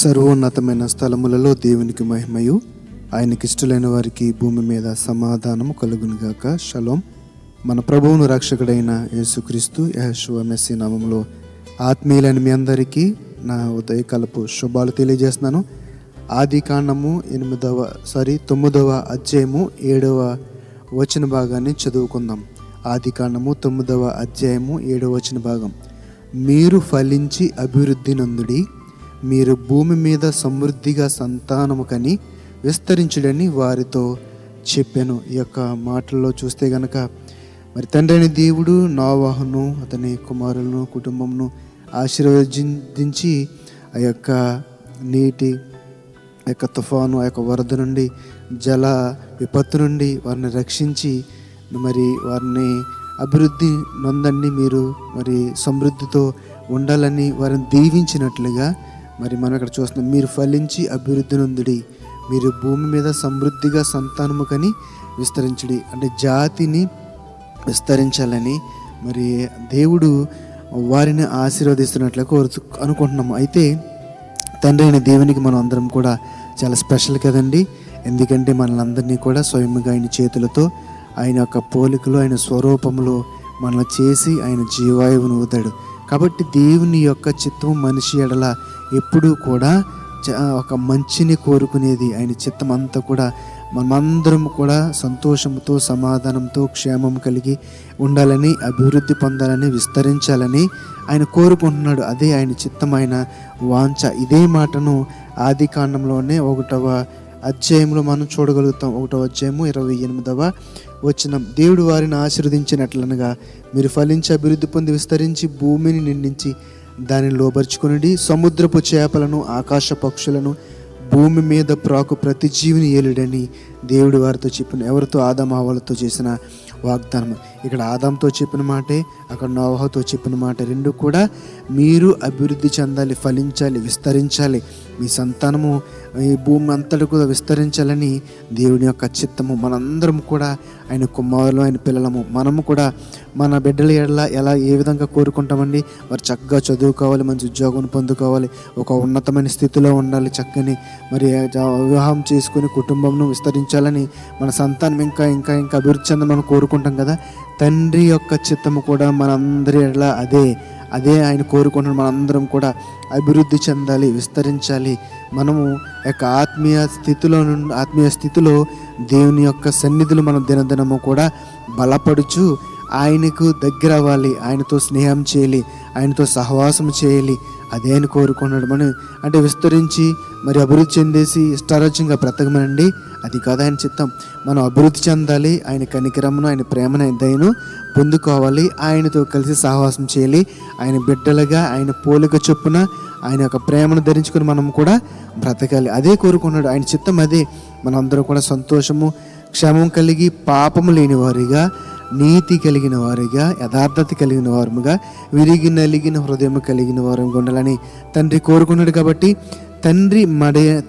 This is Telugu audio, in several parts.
సర్వోన్నతమైన స్థలములలో దేవునికి మహిమయు, ఆయనకిష్టులైన వారికి భూమి మీద సమాధానము కలుగునుగాక. షలోం. మన ప్రభువును రక్షకుడైన యేసుక్రీస్తు యెహోషువ మెస్సీ నామములో ఆత్మీయులైన మీ అందరికీ నా ఉదయకాలపు శుభాలు తెలియజేస్తున్నాను. ఆది కాండము 9వ అధ్యాయము 7వ వచన భాగాన్ని చదువుకుందాం. ఆది కాండము 9వ అధ్యాయము 7వ వచన భాగం. మీరు ఫలించి అభివృద్ధి నందుడి, మీరు భూమి మీద సమృద్ధిగా సంతానము కని విస్తరించుడని వారితో చెప్పాను. ఈ యొక్క మాటల్లో చూస్తే గనక మరి తండ్రి అయిన దేవుడు నోవాహును, అతని కుమారులను, కుటుంబమును ఆశీర్వదించి ఆ యొక్క నీటి, ఆ యొక్క తుఫాను, ఆ యొక్క వరద నుండి, జల విపత్తు నుండి వారిని రక్షించి మరి వారిని అభివృద్ధి నొందండి, మీరు మరి సమృద్ధితో ఉండాలని వారిని దీవించినట్లుగా మరి మనం ఇక్కడ చూస్తున్నాం. మీరు ఫలించి అభివృద్ధి నొందుడి, మీరు భూమి మీద సమృద్ధిగా సంతానము కని విస్తరించుడి, అంటే జాతిని విస్తరించాలని మరి దేవుడు వారిని ఆశీర్వదిస్తున్నట్లుగా అనుకుంటున్నాము. అయితే తండ్రి అయిన దేవునికి మనం అందరం కూడా చాలా స్పెషల్ కదండి. ఎందుకంటే మనల్ని కూడా స్వయంగా ఆయన చేతులతో, ఆయన యొక్క పోలికలో, ఆయన స్వరూపంలో మనల్ని చేసి ఆయన జీవాయువును ఊదాడు. కాబట్టి దేవుని యొక్క చిత్తం మనిషి ఎడల ఎప్పుడూ కూడా ఒక మంచిని కోరుకునేది. ఆయన చిత్తం అంతా కూడా మనమందరం కూడా సంతోషంతో, సమాధానంతో, క్షేమం కలిగి ఉండాలని, అభివృద్ధి పొందాలని, విస్తరించాలని ఆయన కోరుకుంటున్నాడు. అదే ఆయన చిత్తం, ఆయన వాంఛ. ఇదే మాటను ఆది కాండంలోనే 1వ అధ్యాయంలో మనం చూడగలుగుతాం. 1వ అధ్యాయము 28వ వచనం. దేవుడు వారిని ఆశీర్వదించినట్లనగా, మీరు ఫలించి అభివృద్ధి పొంది విస్తరించి భూమిని నిండించి దానిని లోబర్చుకుని సముద్రపు చేపలను, ఆకాశ పక్షులను, భూమి మీద ప్రాకు ప్రతి జీవిని ఏలుడని దేవుడు వారితో చెప్పిన. ఎవరితో? ఆదాము హవ్వలతో చేసిన వాగ్దానం. ఇక్కడ ఆదాంతో చెప్పిన మాటే, అక్కడ నోవహుతో చెప్పిన మాట. రెండు కూడా మీరు అభివృద్ధి చెందాలి, ఫలించాలి, విస్తరించాలి, మీ సంతానము ఈ భూమి అంతటి కూడా విస్తరించాలని దేవుని యొక్క చిత్తము. మనందరం కూడా ఆయన కుమారులు, ఆయన పిల్లలము. మనము కూడా మన బిడ్డల ఎడల ఏ విధంగా కోరుకుంటామండి? వారు చక్కగా చదువుకోవాలి, మంచి ఉద్యోగం పొందుకోవాలి, ఒక ఉన్నతమైన స్థితిలో ఉండాలి, చక్కని మరి వివాహం చేసుకుని కుటుంబంను విస్తరించాలని, మన సంతానం ఇంకా ఇంకా ఇంకా అభివృద్ధి చెందని మనం కోరుకుంటాం కదా. తండ్రి యొక్క చిత్తము కూడా మనందరి ఎడల అదే ఆయన కోరుకుంటున్నాడు. మనందరం కూడా అభివృద్ధి చెందాలి, విస్తరించాలి. మనము యొక్క ఆత్మీయ స్థితిలో దేవుని యొక్క సన్నిధులు మనం దినదినము కూడా బలపడుచు ఆయనకు దగ్గర అవ్వాలి, ఆయనతో స్నేహం చేయాలి, ఆయనతో సహవాసం చేయాలి. అదే ఆయన కోరుకున్నాడు. మనం అంటే విస్తరించి మరి అభివృద్ధి చెందేసి ఇష్టారాజ్యంగా బ్రతకమనండి, అది కాదు ఆయన చిత్తం. మనం అభివృద్ధి చెందాలి, ఆయన కనికరమును, ఆయన ప్రేమను, ఆయన దయను పొందుకోవాలి, ఆయనతో కలిసి సహవాసం చేయాలి, ఆయన బిడ్డలుగా ఆయన పోలిక చొప్పున ఆయన యొక్క ప్రేమను ధరించుకొని మనం కూడా బ్రతకాలి. అదే కోరుకున్నాడు. ఆయన చిత్తం అదే. మనందరం కూడా సంతోషము, క్షేమం కలిగి, పాపము లేని వారిగా, నీతి కలిగిన వారిగా, యథార్థత కలిగిన వారముగా, విరిగి నలిగిన హృదయం కలిగిన వారుగా ఉండాలని తండ్రి కోరుకున్నాడు. కాబట్టి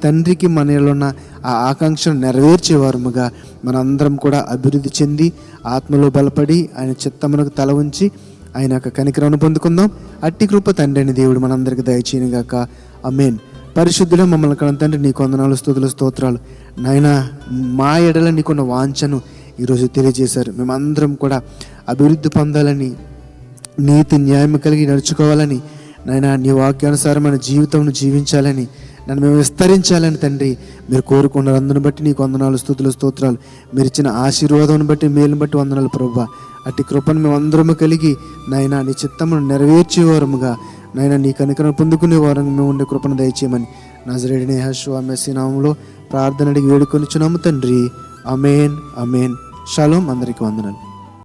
తండ్రికి మనలో ఉన్న ఆ ఆకాంక్షను నెరవేర్చేవారముగా మనందరం కూడా అభివృద్ధి చెంది ఆత్మలో బలపడి ఆయన చిత్తమునకు తల ఉంచి ఆయన యొక్క కనికరమును పొందుకుందాం. అట్టి కృప తండ్రి అని దేవుడు మనందరికి దయచేయనుగాక. ఆమేన్. పరిశుద్ధుల మమ్మల్ని కన్న తండ్రి, నీకు వందనాలు, స్తుతులు, స్తోత్రాలు. నాయనా, మా ఎడల నీకున్న వాంఛను ఈరోజు తెలియజేశారు. మేమందరం కూడా అభివృద్ధి పొందాలని, నీతి న్యాయం కలిగి నడుచుకోవాలని, నాయనా నీ వాక్యానుసారమైన జీవితంను జీవించాలని, నన్ను మేము విస్తరించాలని తండ్రి మీరు కోరుకున్నారు. అందుని బట్టి నీకు వందనాలు, స్తుతులు, స్తోత్రాలు. మీరు ఇచ్చిన ఆశీర్వాదం బట్టి, మేలును బట్టి వందనాలు ప్రభువా. అట్టి కృపను మేము అందరము కలిగి నాయనా నీ చిత్తమును నెరవేర్చేవారముగా, నాయనా నీ కనికరము పొందుకునే వారంగా మేము ఉండే కృపను దయచేయమని నజరేయుడైన యెహోషువ మెస్సీ నామములో ప్రార్థన అడిగి వేడుకొనిచున్నాము తండ్రి. ఆమేన్, ఆమేన్. షలోం. అందరికీ వందనాలు.